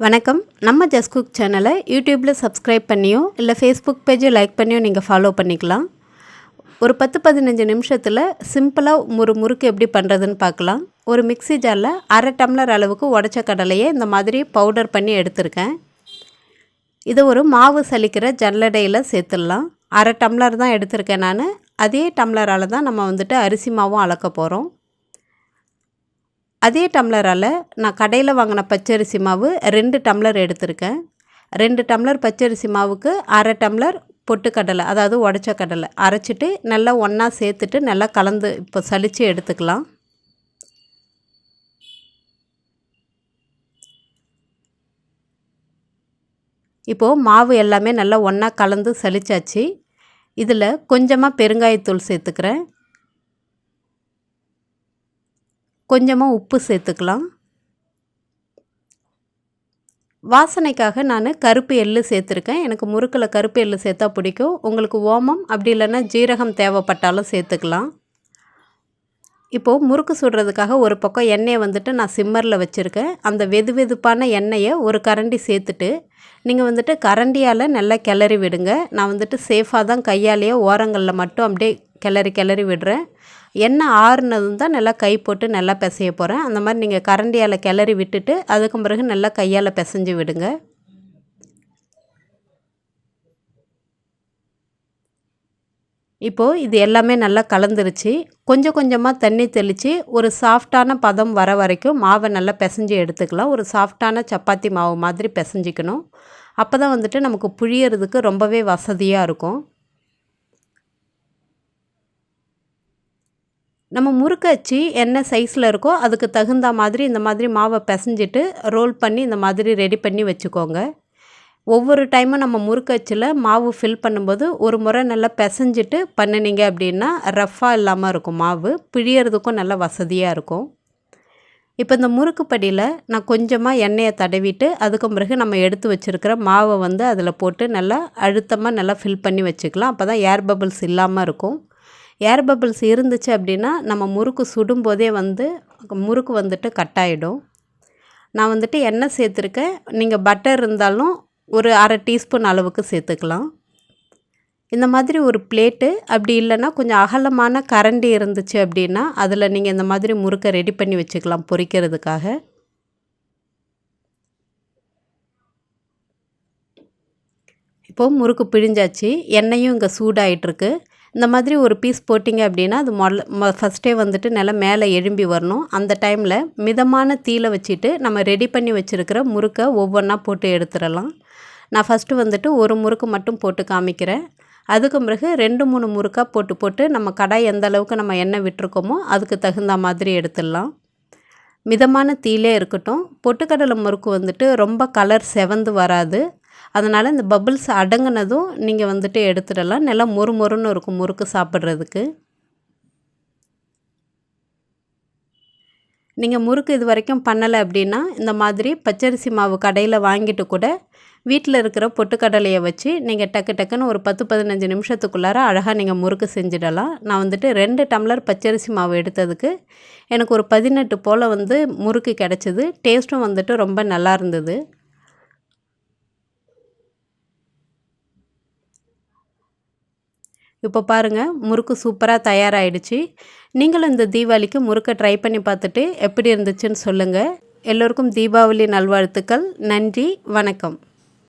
வணக்கம். நம்ம just cook சேனலை யூடியூப்பில் சப்ஸ்கிரைப் பண்ணியோ இல்லை ஃபேஸ்புக் பேஜை லைக் பண்ணியோ நீங்கள் ஃபாலோ பண்ணிக்கலாம். ஒரு 10-15 நிமிஷத்தில் சிம்பிளாக ஒரு முறுக்கு எப்படி பண்ணுறதுன்னு பார்க்கலாம். ஒரு மிக்ஸி ஜாரில் 1/2 டம்ளர் அளவுக்கு உடைச்ச கடலையை இந்த மாதிரி பவுடர் பண்ணி எடுத்திருக்கேன். இதை ஒரு மாவு சலிக்கிற ஜல்லடையில் சேர்த்துடலாம். 1/2 டம்ளர் தான் எடுத்திருக்கேன் நான். அதே டம்ளரால் தான் நம்ம அரிசி மாவும் அளக்க போகிறோம். அதே டம்ளரால் நான் கடையில் வாங்கின பச்சரிசி மாவு 2 டம்ளர் எடுத்திருக்கேன். 2 டம்ளர் பச்சரிசி மாவுக்கு 1/2 டம்ளர் பொட்டுக்கடலை, அதாவது உடைச்ச கடலை அரைச்சிட்டு நல்லா ஒன்றா சேர்த்துட்டு நல்லா கலந்து இப்போ சலித்து எடுத்துக்கலாம். இப்போது மாவு எல்லாமே நல்லா ஒன்றா கலந்து சலிச்சாச்சு. இதில் கொஞ்சமாக பெருங்காயத்தூள் சேர்த்துக்கிறேன். கொஞ்சமாக உப்பு சேர்த்துக்கலாம். வாசனைக்காக நான் கருப்பு எள்ளு சேர்த்துருக்கேன். எனக்கு முறுக்கில் கருப்பு எள்ளு சேர்த்தா பிடிக்கும். உங்களுக்கு ஓமம் அப்படி இல்லைன்னா ஜீரகம் தேவைப்பட்டாலும் சேர்த்துக்கலாம். இப்போது முறுக்கு சுடுறதுக்காக ஒரு பக்கம் எண்ணெயை நான் சிம்மரில் வச்சுருக்கேன். அந்த வெதுவெதுப்பான எண்ணெயை ஒரு கரண்டி சேர்த்துட்டு நீங்கள் கரண்டியால் நல்லா கிளறி விடுங்க. நான் சேஃபாக தான் கையாலேயே ஓரங்களில் மட்டும் அப்படியே கிளறி விடுறேன். எண்ணெய் ஆறுனதும் தான் நல்லா கை போட்டு நல்லா பிசைய போகிறேன். அந்த மாதிரி நீங்கள் கரண்டியால் கிளறி விட்டுட்டு அதுக்கு பிறகு நல்லா கையால் பிசைஞ்சு விடுங்க. இப்போது இது எல்லாமே நல்லா கலந்துருச்சு. கொஞ்சம் கொஞ்சமாக தண்ணி தெளித்து ஒரு சாஃப்டான பதம் வர வரைக்கும் மாவை நல்லா பிசைஞ்சு எடுத்துக்கலாம். ஒரு சாஃப்டான சப்பாத்தி மாவு மாதிரி பிசைஞ்சிக்கணும். அப்போ தான் நமக்கு புழியறதுக்கு ரொம்பவே வசதியாக இருக்கும். நம்ம முறுக்கு அச்சு என்ன சைஸில் இருக்கோ அதுக்கு தகுந்த மாதிரி இந்த மாதிரி மாவை பிசைஞ்சிட்டு ரோல் பண்ணி இந்த மாதிரி ரெடி பண்ணி வச்சுக்கோங்க. ஒவ்வொரு டைமும் நம்ம முறுக்கு அச்சில் மாவு ஃபில் பண்ணும்போது ஒரு முறை நல்லா பிசைஞ்சிட்டு பண்ணினீங்க அப்படின்னா ரஃப்பாக இல்லாமல் இருக்கும். மாவு பிழியறதுக்கும் நல்லா வசதியாக இருக்கும். இப்போ இந்த முறுக்கு படியில் நான் கொஞ்சமாக எண்ணெயை தடவிட்டு அதுக்கு பிறகு நம்ம எடுத்து வச்சுருக்கிற மாவை அதில் போட்டு நல்லா அழுத்தமாக நல்லா ஃபில் பண்ணி வச்சுக்கலாம். அப்போ தான் ஏர் பபிள்ஸ் இல்லாமல் இருக்கும். ஏர் பபிள்ஸ் இருந்துச்சு அப்படின்னா நம்ம முறுக்கு சுடும்போதே முறுக்கு கட் ஆகிடும். நான் எண்ணெய் சேர்த்துருக்கேன். நீங்கள் பட்டர் இருந்தாலும் ஒரு 1/2 டீஸ்பூன் அளவுக்கு சேர்த்துக்கலாம். இந்த மாதிரி ஒரு பிளேட்டு அப்படி இல்லைன்னா கொஞ்சம் அகலமான கரண்டி இருந்துச்சு அப்படின்னா அதில் நீங்கள் இந்த மாதிரி முறுக்கை ரெடி பண்ணி வச்சுக்கலாம் பொரிக்கிறதுக்காக. இப்போது முறுக்கு பிழிஞ்சாச்சு. எண்ணெயும் இங்கே சூடாயிட்ருக்கு. இந்த மாதிரி ஒரு பீஸ் போட்டிங்க அப்படின்னா அது ஃபஸ்ட்டே நல்லா மேலே எழும்பி வரணும். அந்த டைமில் மிதமான தீயில வச்சுட்டு நம்ம ரெடி பண்ணி வச்சுருக்கிற முறுக்கை ஒவ்வொன்றா போட்டு எடுத்துடலாம். நான் ஃபஸ்ட்டு ஒரு முறுக்கு மட்டும் போட்டு காமிக்கிறேன். அதுக்கு பிறகு 2-3 முறுக்காக போட்டு நம்ம கடாய் எந்த அளவுக்கு நம்ம எண்ணெய் விட்டுருக்கோமோ அதுக்கு தகுந்த மாதிரி எடுத்துடலாம். மிதமான தீயிலே இருக்கட்டும். பொட்டுக்கடலை முறுக்கு ரொம்ப கலர் செவந்து வராது. அதனால் இந்த பபிள்ஸ் அடங்கினதும் நீங்கள் எடுத்துடலாம். நல்லா மொறுமொறுன்னு இருக்கும் முறுக்கு சாப்பிட்றதுக்கு. நீங்கள் முறுக்கு இது வரைக்கும் பண்ணலை அப்படின்னா இந்த மாதிரி பச்சரிசி மாவு கடையில் வாங்கிட்டு கூட வீட்டில் இருக்கிற பொட்டுக்கடலையை வச்சு நீங்கள் டக்குன்னு ஒரு 10-15 நிமிஷத்துக்குள்ளார அழகாக நீங்கள் முறுக்கு செஞ்சிடலாம். நான் 2 டம்ளர் பச்சரிசி மாவு எடுத்ததுக்கு எனக்கு ஒரு 18 போல் முறுக்கு கிடச்சிது. டேஸ்ட்டும் ரொம்ப நல்லா இருந்தது. இப்போ பாருங்கள், முறுக்கு சூப்பராக தயாராகிடுச்சு. நீங்களும் இந்த தீபாவளிக்கு முறுக்கை ட்ரை பண்ணி பார்த்துட்டு எப்படி இருந்துச்சுன்னு சொல்லுங்கள். எல்லோருக்கும் தீபாவளி நல்வாழ்த்துக்கள். நன்றி, வணக்கம்.